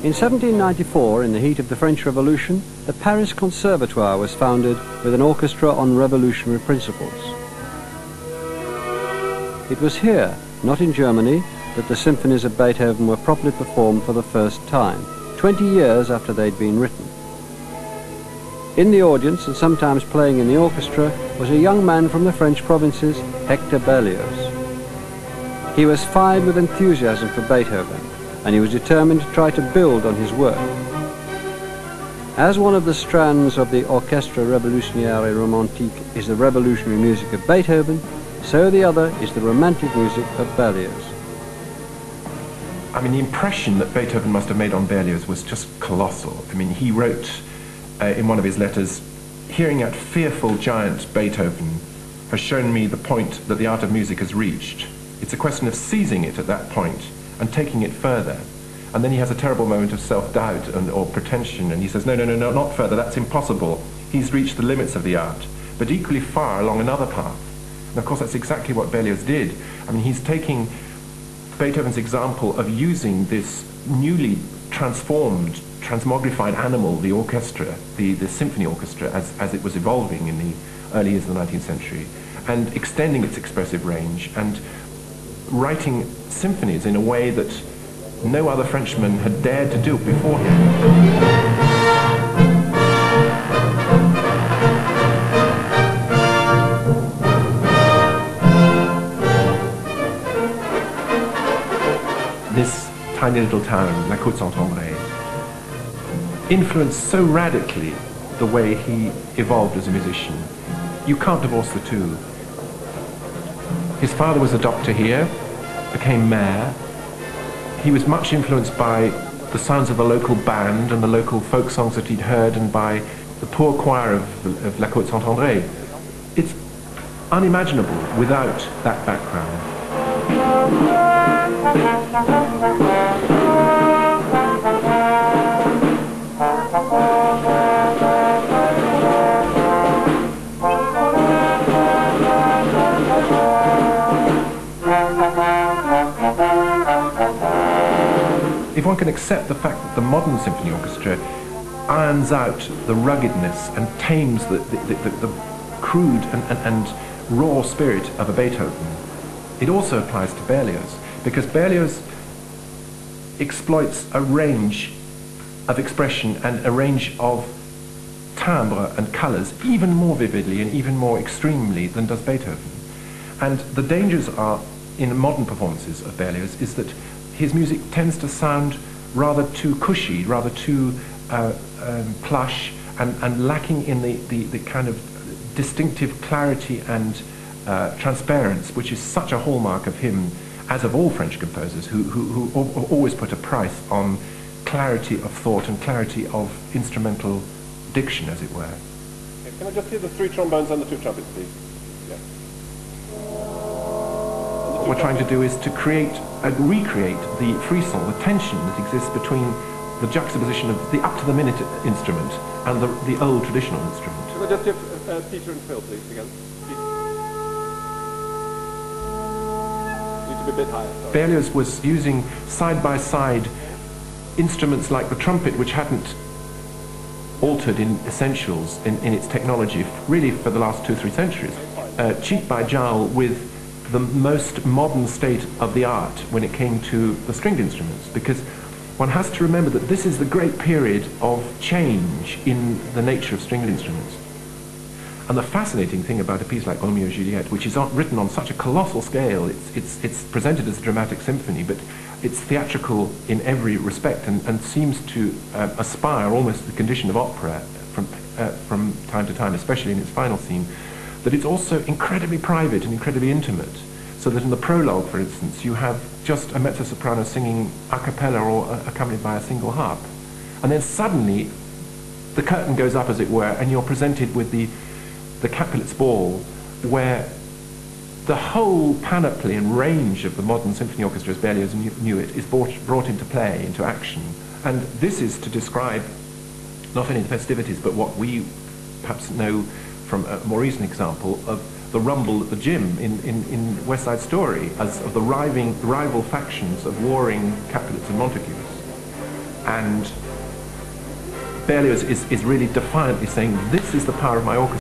In 1794, in the heat of the French Revolution, the Paris Conservatoire was founded with an orchestra on revolutionary principles. It was here, not in Germany, that the symphonies of Beethoven were properly performed for the first time, 20 years after they'd been written. In the audience, and sometimes playing in the orchestra, was a young man from the French provinces, Hector Berlioz. He was fired with enthusiasm for Beethoven, and he was determined to try to build on his work. As one of the strands of the Orchestre Revolutionnaire et Romantique is the revolutionary music of Beethoven, so the other is the romantic music of Berlioz. I mean, the impression that Beethoven must have made on Berlioz was just colossal. I mean, he wrote in one of his letters, "Hearing that fearful giant Beethoven has shown me the point that the art of music has reached. It's a question of seizing it at that point and taking it further." And then he has a terrible moment of self-doubt or pretension, and he says, no, not further, that's impossible. He's reached the limits of the art, but equally far along another path. And of course, that's exactly what Berlioz did. I mean, he's taking Beethoven's example of using this newly transformed, transmogrified animal, the orchestra, the symphony orchestra, as it was evolving in the early years of the 19th century, and extending its expressive range, and writing symphonies in a way that no other Frenchman had dared to do before him. This tiny little town, La Côte-Saint-André, influenced so radically the way he evolved as a musician. You can't divorce the two. His father was a doctor here, became mayor. He was much influenced by the sounds of the local band and the local folk songs that he'd heard, and by the poor choir of La Côte-Saint-André. It's unimaginable without that background. If one can accept the fact that the modern symphony orchestra irons out the ruggedness and tames the crude and raw spirit of a Beethoven, it also applies to Berlioz, because Berlioz exploits a range of expression and a range of timbre and colors even more vividly and even more extremely than does Beethoven. And the dangers are, in modern performances of Berlioz, is that his music tends to sound rather too cushy, rather too plush, and lacking in the kind of distinctive clarity and transparency, which is such a hallmark of him, as of all French composers, who always put a price on clarity of thought and clarity of instrumental diction, as it were. Okay, can I just hear the 3 trombones and the 2 trumpets, please? Yeah. What we're trying to do is to create and recreate the frisson, the tension that exists between the juxtaposition of the up-to-the-minute instrument and the old traditional instrument. Can I just give Peter and Phil, please, again? Need to be a bit higher. Sorry. Berlioz was using side-by-side instruments like the trumpet, which hadn't altered in essentials in its technology really for the last 2 or 3 centuries, cheek by jowl with the most modern state of the art when it came to the stringed instruments, because one has to remember that this is the great period of change in the nature of stringed instruments. And the fascinating thing about a piece like Romeo and Juliet, which is written on such a colossal scale, it's presented as a dramatic symphony, but it's theatrical in every respect, and seems to aspire almost to the condition of opera from time to time, especially in its final scene, that it's also incredibly private and incredibly intimate, so that in the prologue, for instance, you have just a mezzo-soprano singing a cappella or accompanied by a single harp. And then suddenly the curtain goes up, as it were, and you're presented with the Capulet's Ball, where the whole panoply and range of the modern symphony orchestra, as Berlioz knew it, is brought into play, into action. And this is to describe not only the festivities, but what we perhaps know from a more recent example of the rumble at the gym in West Side Story, as of the rival factions of warring Capulets and Montagues. And Berlioz is really defiantly saying, this is the power of my orchestra.